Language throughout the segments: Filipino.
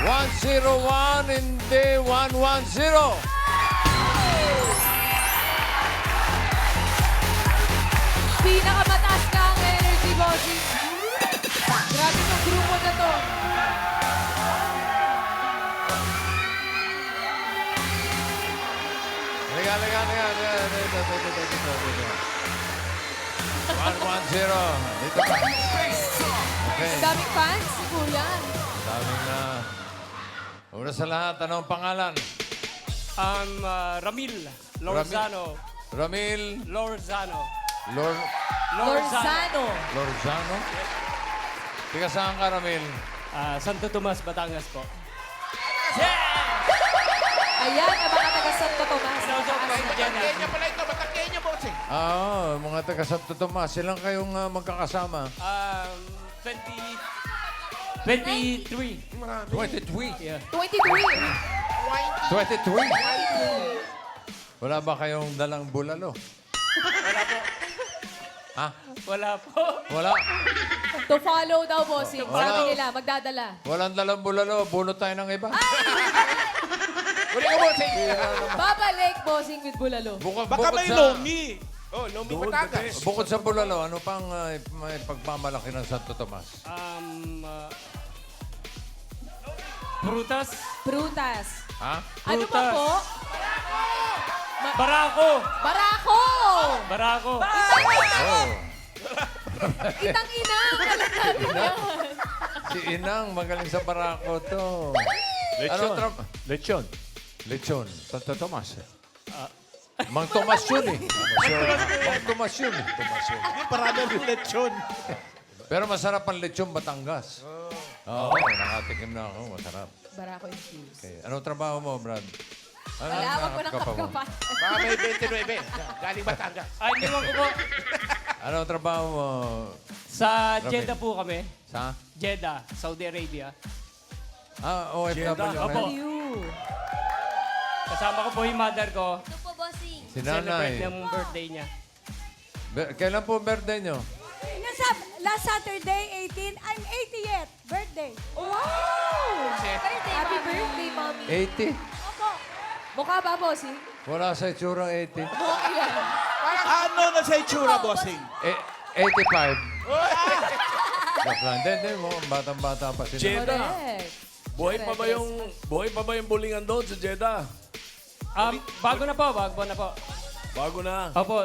101, hindi 110. Pinakamataas ka ang energy, bossing. Grabe itong grupo na to. Liga. 110. Dito pa. Okay. Ang daming fans, si Kuya. Daming na. Una sa lahat, anong pangalan? Ramil Lorzano. Ramil Lorzano. Lorzano. Lorzano? Tiga saan ka, Ramil? Santo Tomas, Batangas po. Ayan, ang mga taga Santo Tomas. Batakenya pala ito, Batakenya, bossing. Mga taga Santo Tomas. Ilang kayong magkakasama? 23. 23. Yeah. 23. 23? Wala ba kayong dalang bulalo? Wala po. Ha? Wala po. Wala? To follow daw, bossing. Wala. Sabi nila, magdadala. Walang dalang bulalo. Bunot tayo ng iba. Uli ka, bossing. Babalik, bossing with bulalo. Baka may lomi. Oh, lomi Batangas. Bukod sa bulalo, ano pang may pagmamalaki ng Santo Tomas? Prutas. Prutas. Ha? Ano pa Prutas. po? Barako. Barako! Barako. Oh. Itang-inang! Alam natin yan. Si Inang, magaling sa barako to. Lechon. Lechon. Lechon. Santo Tomas. Mang Tomas yun eh. Mang Tomas yun eh. Hindi, parami ang lechon. Pero masarap ang lechon Batangas. Oo, nakatikim na ako. Masarap. Barako infused. Okay. Anong trabaho mo, Brad? Ano Wala, wag mo ng nakapka pa mo? kapkapan. Baka may 29. Galing Batangas. Ay, iniwan ko po. Anong trabaho mo? Sa Ramil. Jeddah po kami. Sa? Jeddah, Saudi Arabia. OFW Opo. rin? You. Kasama ko po yung mother ko. Ano po, bossing? Si Celebrate nanay. ng birthday niya. Kailan po birthday nyo? Last Saturday, 18, I'm 80th birthday. Wow! Birthday, Happy Mami. birthday, Mommy. 80? Opo. Mukha ba, bossing? Wala sa itsura 80. Mukha yan. Ano na sa itsura, bossing? 85. Joke lang. Hindi. Batang-bata pa sila. Jeddah. Correct. Buhay pa ba yung bulingan doon sa Jeddah? Bago na po, bago na po. Bago na. Opo,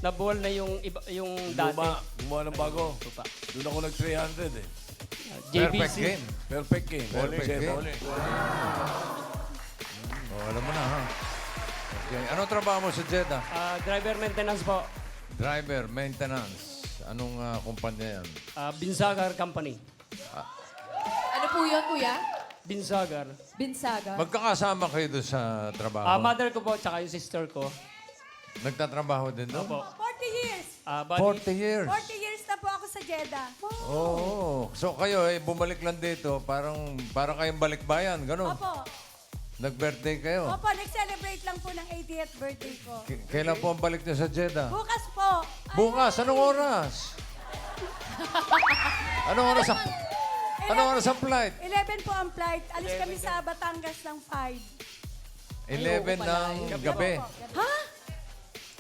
nabuwal na yung iba, yung dati. Gumawa ng bago. Opo. Doon ako nag-300 eh. Perfect JBC. game. Perfect game. Perfect Jeddah. game. Alam mo na, ha? Okay. Anong trabaho mo sa Jeddah? Driver maintenance po. Driver, maintenance. Anong kumpanya yan? Binsagar Company. Ano po yun, Kuya? Binsagar. Binsaga. Magkakasama kayo doon sa trabaho? Mother ko po, tsaka yung sister ko. Nagtatrabaho din doon? Opo. 40 years. Bali, 40 years. 40 years na po ako sa Jeddah. Oo. So kayo, bumalik lang dito, parang kayong balikbayan, ganun. Opo. Nag-birthday kayo. Opo, nag-celebrate lang po ng 80th birthday ko. Kailan po ang balik niyo sa Jeddah? Bukas po. Bukas, anong oras? Anong oras ang... Anong oras ang flight? 11 po ang flight. Alis kami sa Batangas ng 5. 11 ng gabi. Ha?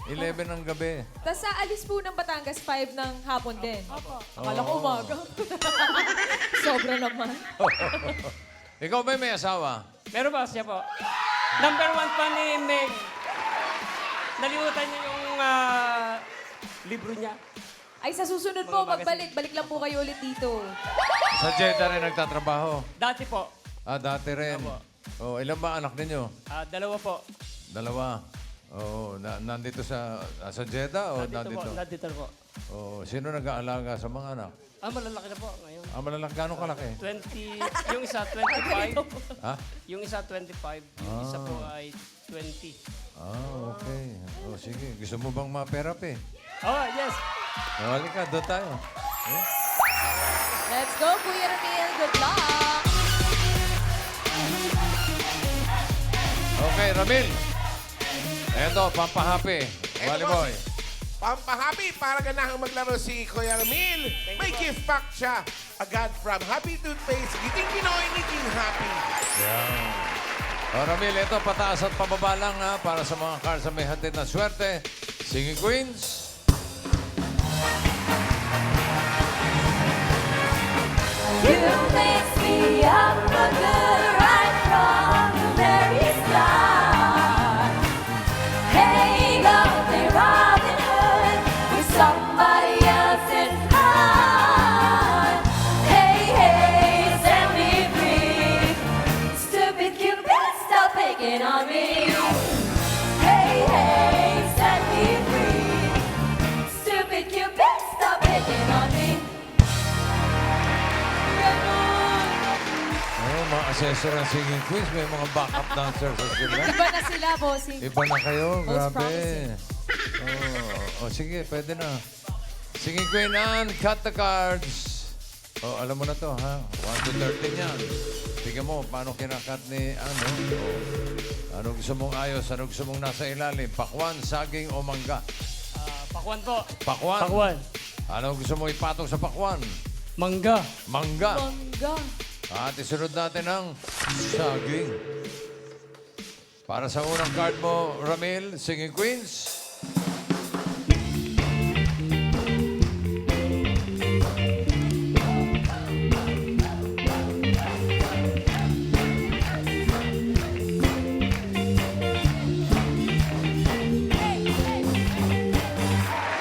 11 ng gabi. Tapos sa alis po ng Batangas, 5 ng hapon din. Opo. Akala ko umaga. Sobra naman. Ikaw ba may asawa? meron ba siya po? Number 1 pa ni Meg. Nalimutan niya yung libro niya. Ay, sa susunod po, magbalik. Balik lang po kayo ulit dito. Sa Jeddah rin nagtatrabaho. Dati po. Dati rin. Opo. Oh, ilan ba anak ninyo? Dalawa po. Dalawa. Oh, nandito sa Jeddah o Nandito po. nandito? Nandito po. Oh, sino nag-aalaga sa mga anak? Malalaki na po ngayon. Malalaki, gano'ng kalaki? 20, yung isa 25. Ha? Yung isa 25. Yung isa po ay 20. Okay. Oh, sige. Gusto mo bang ma-therapy? Oh, yes. Halika, doon tayo. Let's go, Kuya Ramil. Good luck! Okay, Ramil. Eto, pampahappy. Wally boy. Pampahappy para ganahang maglaro si Kuya Ramil. May gift pack siya agad from Happy Toothpaste. Ngiting Pinoy, ngiting happy. O, Ramil, ito pataas at pababa lang ha, para sa mga cars na may hatid na swerte. Singing Queens. You mix me up for good right from the very start. Hey, go, play Robin Hood with somebody else's heart. Hey, hey, set me free. Stupid Cupid, stop picking on me. Hey, hey, set me free. Stupid Cupid, stop picking on me. Oh, mga assessor ng Singing Queens, may mga backup dancers sa sila. Iba na sila, bossing. Iba na kayo, Most grabe. promising. Sige, pwede na. Singing Queen Anne, cut the cards. Alam mo na to, ha? 1 to 13 yan. Tingnan mo, paano kinakat ni ano? Ano gusto mong ayos? Ano gusto mong nasa ilalim? Pakwan, saging o mangga? Pakwan po. Pakwan. Pakwan. Ano gusto mong ipatong sa pakwan? Mangga. Mangga. Mangga. At isunod natin ang saging. Para sa unang card mo, Ramil, Singing Queens.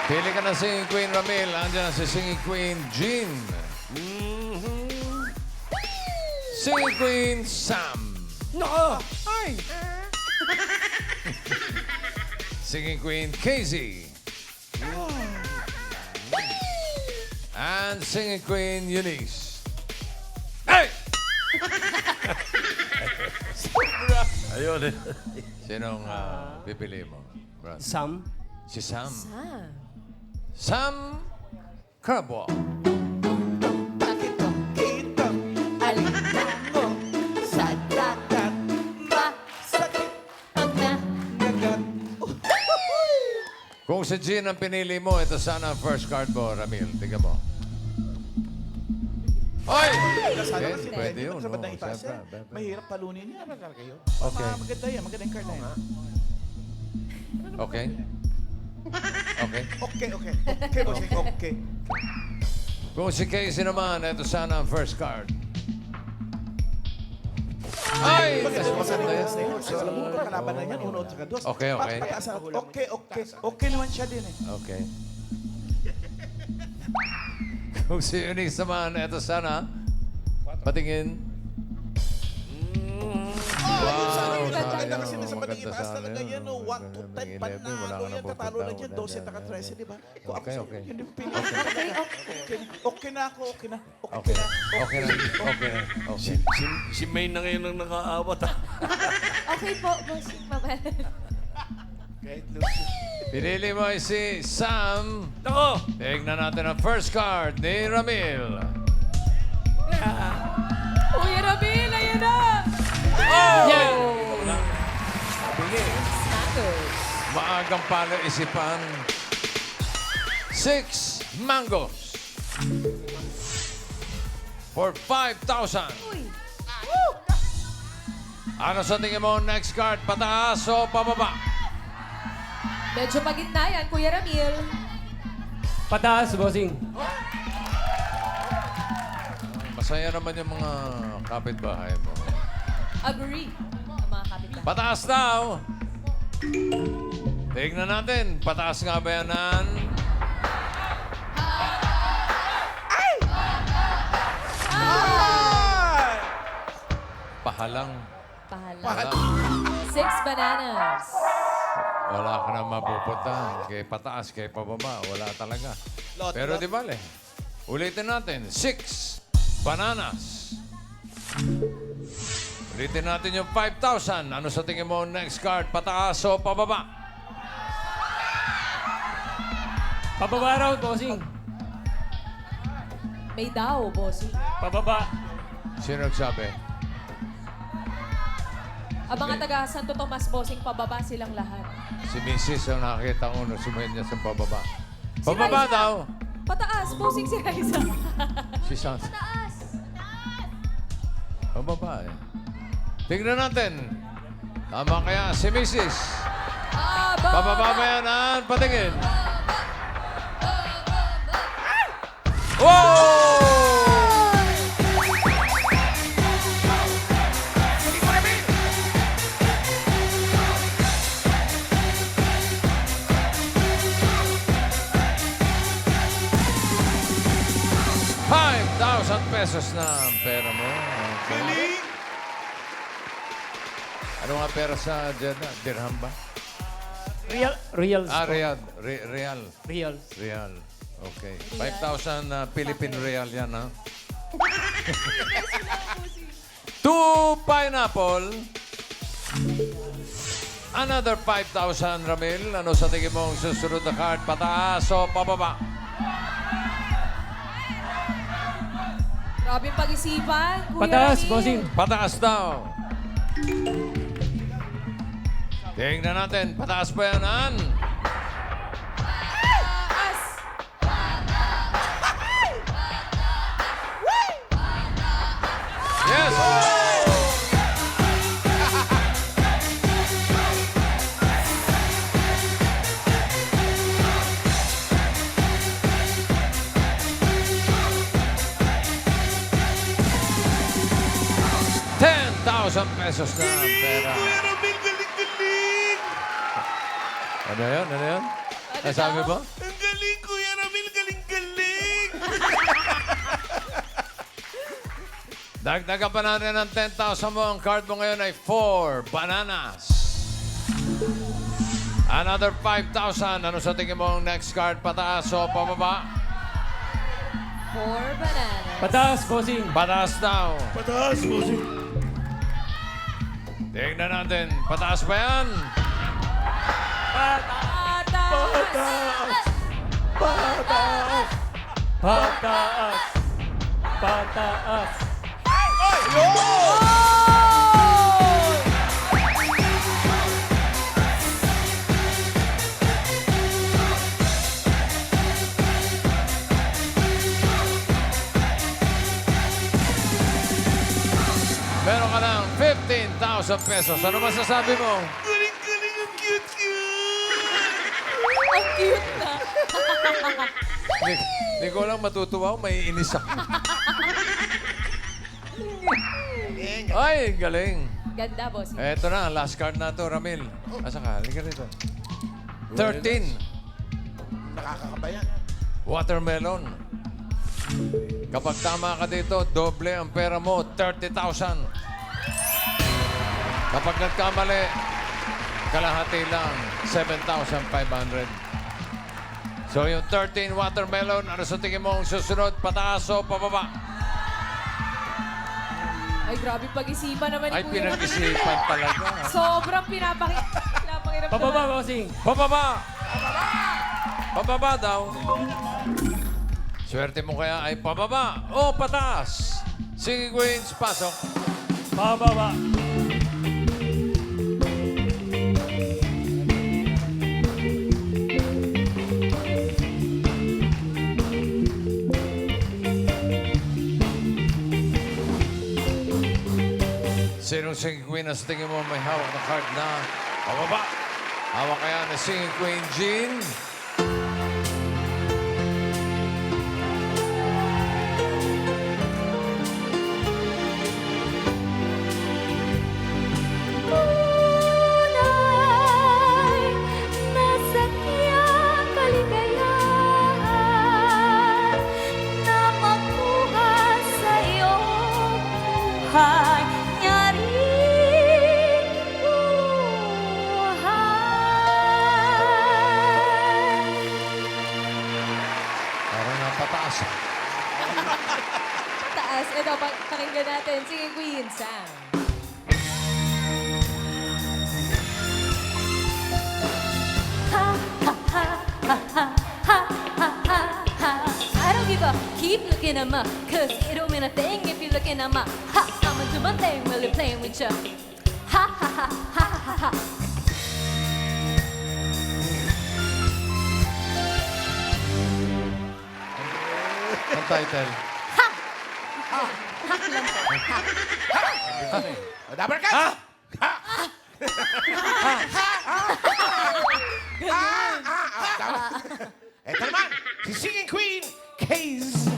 Pili ka na Singing Queen, Ramil. Andiyan na si Singing Queen, Jean. Singing Queen, Sam. Nako! Hi! Singing Queen, Casey. And Singing Queen, Eunice. Hey! Ayun eh. Sinong pipili mo? Brad? Sam. Si Sam. Ah. Sam Crabwell. Alimango sa dagat, masakit pag nanagat. Kung si Jean ang pinili mo, ito sana ang first card mo, Ramil. Tingnan mo. Oy! Pwede yun. Sa bandang Oo, itaas siyempre. yan. Mahirap palunin yan. Talaga yun. Okay. Maganda yan. Magandang card na yan. Okay. Okay. Okay, okay. Okay, bossing. Okay. Kung si Casey naman, ito sana ang first card. Ay! Maganda Mas maganda yan. Alam mo, kalaban na yan. Uno, tsaka dos. Okay, okay. Okay, okay. Okay naman siya din eh. Okay. Kung si Eunice naman, ito sana. Patingin. Wow, sayang. maganda kasi sa bandang Maganda itaas sana talaga yun. yan. 1 to 10, panalo yan. Tatalo na dyan. 12 taka 13, di ba? Kung ako Okay, sa'yo, okay. yun yung pili. Okay na ako. Okay na. Okay na. Okay na. Okay na. Okay. Si May na ngayon ang nakaawat ah. Okay po, bossing. Mabal. Pinili mo ay si Sam. Nako! Tignan natin ang first card ni Ramil. Uy, Ramil, ayun na! Snackers. Maagang pala-isipan. 6 mangoes. For 5,000. Uy. Ano sa tingin mo next card? Pataas o pababa? Medyo pagitna yan, Kuya Ramil. Pataas, bossing. Masaya naman yung mga kapitbahay mo. Agree. Ang mga kapitbahay. Pataas daw. Tignan natin. Pataas nga ba yan, Nan? Pahalang. Pahala. 6 bananas. Wala ka na mapupunta. Kay pataas, kay pababa. Wala talaga. Pero di bale. Ulitin natin. 6 bananas. Ulitin natin yung 5,000. Ano sa tingin mo next card? Pataas o pababa? Pababa raw, bossing. May daw, bossing. Pababa. Sino nagsabi? Ang mga taga Santo Tomas, bossing, pababa silang lahat. Si Mrs. ang nakakita ko nung sumayin niya sa pababa. Pababa Raisa. daw. Pataas, bossing si Raisa. Si San. O babae? Tignan natin. Tama kaya si Mrs. Pababa ba yan, Ann? Patingin. Wow! $5,000 na ang pera mo. Okay. Ano nga pera sa Jeddah? Dirham ba? Real. Real. Real. Real. Real. Okay. 5,000 Philippine Real yan, ha? 2 pineapple. Another 5,000, Ramil. Ano sa tingin mong susunod na card? Pataas o pababa? Grabe pag-isipan. Kuya Pataas, Ramil. bossing. Pataas daw. Tingnan natin. Pataas ba yan, Ann? Taas. Yes! $10,000 na ang pera. Ano yan? Ano yan? Ano sabi mo? Ang galing, Kuya Ramil. Galing-galing. Dagdagan pa natin ng 10,000 mo. Ang card mo ngayon ay 4 bananas. Another 5,000. Ano sa tingin mo ang next card? Pataas o pababa? 4 bananas. Pataas, bossing. Pataas daw. Pataas, bossing. Tingnan natin. Pataas ba yan? Pataas. Pataas. Pataas. Meron ka ng $15,000. Ano masasabi mo? Galing-galing. Ang cute-cute. Ang cute na. Hindi ko lang matutuwa. May inis ako. Ay, galing. Ganda, bossing. Eto na, last card na to, Ramil. Asa ka? Halika rito. 13. Nakakakabayan. Watermelon. Kapag tama ka dito, doble ang pera mo, 30,000. Kapag nagkamali, kalahati lang, 7,500. So yung 13 watermelon, ano sa tingin mo ang susunod? Pataas o pababa? Ay, grabe pag-isipan naman ni Ay, Kuya pinag-isipan talaga. Sobrang pinapakirap Pababa, naman. bossing. Pababa! Pababa daw. Swerte mo kaya ay pababa o pataas. Sige, Queens, pasok. Pababa. Sinong Singing Queen na sa tingin mo may hawak na card na pababa? Hawak kaya na Singing Queen Jean? Tunay na sakyang kaligayahan na makuha sa iyong buhay. Nyaring buhay. Parang napataas. Taas. Ito, pakinggan natin. Sige, Queen Sam. Ha ha ha ha ha ha ha ha ha. I don't give a keep looking at me, cause it don't mean a thing if you're looking at me. Ha, I'ma do my thing while you're playing with you. Ha ha ha ha ha ha. Ang title. lang po. Dabar ka! Ha? Eto naman, si Singing Queen, Casey.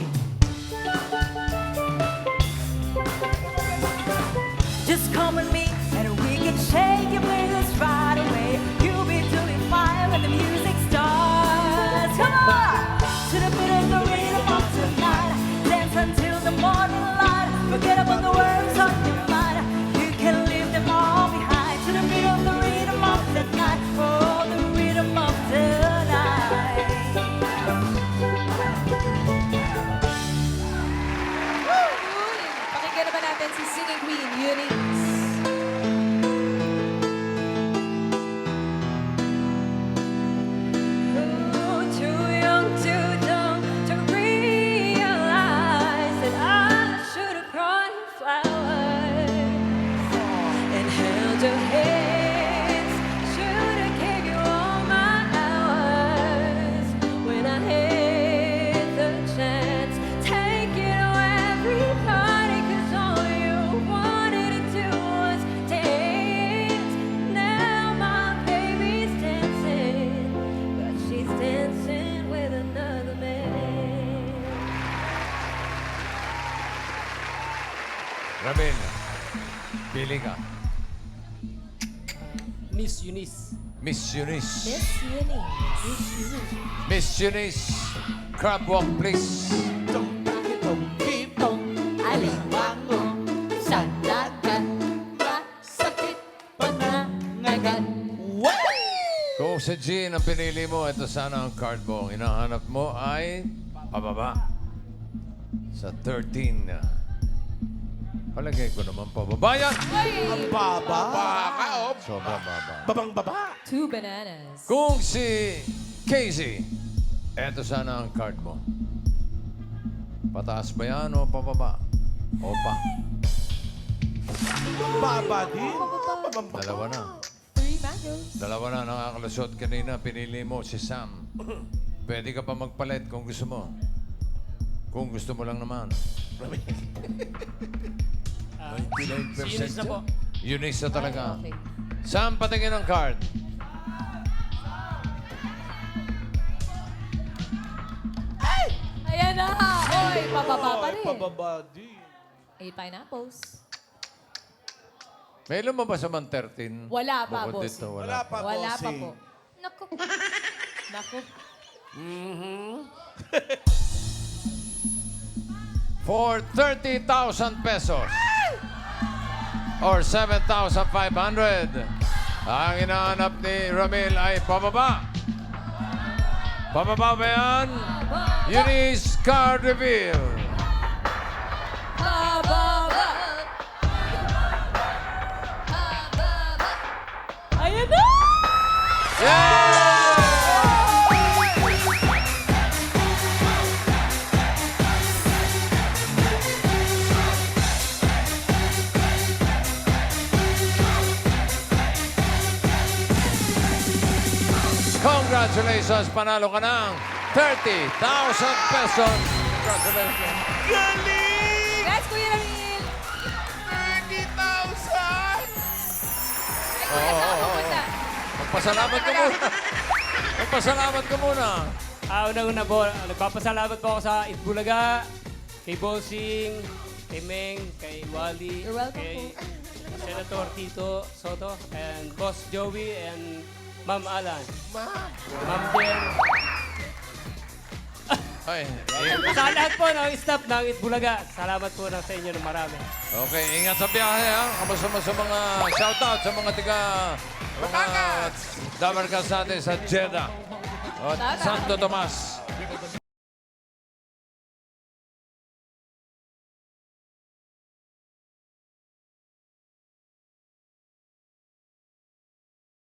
Just come with me and we can shake your blues right away. You'll be doing fine when the music starts. Come on! To the beat of the rhythm of tonight. Dance until the morning light. Forget about the words on your mind. You can leave them all behind. To the beat of the rhythm of the night. Oh, the rhythm of the night. Pakinggan naman natin si Singing Queen, Eunice. Oh, too young, too dumb to realize that I should have brought you flowers and held your hands. Should have gave you all my hours when I had the chance. Take it to everybody, 'cause all you wanted to do was dance. Now my baby's dancing, but she's dancing with another man. Ramil, pili ka. Miss Eunice. Miss Eunice. Miss Eunice. Miss Eunice, crab walk, please. Alimango sa dagat, masakit panangagat. Kung sa Jean ang pinili mo, ito sana ang card mo. Ang hinahanap mo ay pababa. Sa 13. Palagay ko naman pababa yan. Ang baba. Baka, oh. Sobrang baba. Babang baba. 2 bananas. Kung si Casey, ito sana ang card mo. Pataas ba yan o pababa? O pa? Baba din. Babang baba. Dalawa na. 3 mangoes. Dalawa na nakakalusot kanina. Pinili mo si Sam. Pwede ka pa magpalit kung gusto mo. Kung gusto mo lang naman. 99% Si Eunice na po. Eunice na talaga. Okay. Sam, patingin ang card. Ayan na! Oy, pababa pa rin. Pababa din. 8 pineapples. May lumabas naman 13. Wala pa, Bukod boss. dito, Wala pa, Wala pa bossing. po. Naku. Naku. For 30,000 pesos. Or 7,500. Ang inaanap ni Ramil ay pababa. Pababa ba yan? Eunice card reveal. Pababa! Ayan na! Congratulations! Panalo ka ng 30,000 pesos. Congratulations. Galing! Congrats, Kuya Ramil! 30,000! Kuya, saan pupunta? Magpasalamat ka muna. Magpasalamat ka muna. Una-una po, nagpapasalamat po ako sa Itbulaga, kay Bossing, kay Meng, kay Wally, You're welcome kay Senator Tito Soto, and Boss Joey, and Ma'am Alan. Ma'am Jen. Ay, Sa lahat po ng staff ng Itbulaga, salamat po na sa inyo ng marami. okay, ingat sa biyahe ha. Kamusta mo sa mga shoutout sa mga tiga mga Dabarkas natin sa Jeddah. O, Santo Tomas.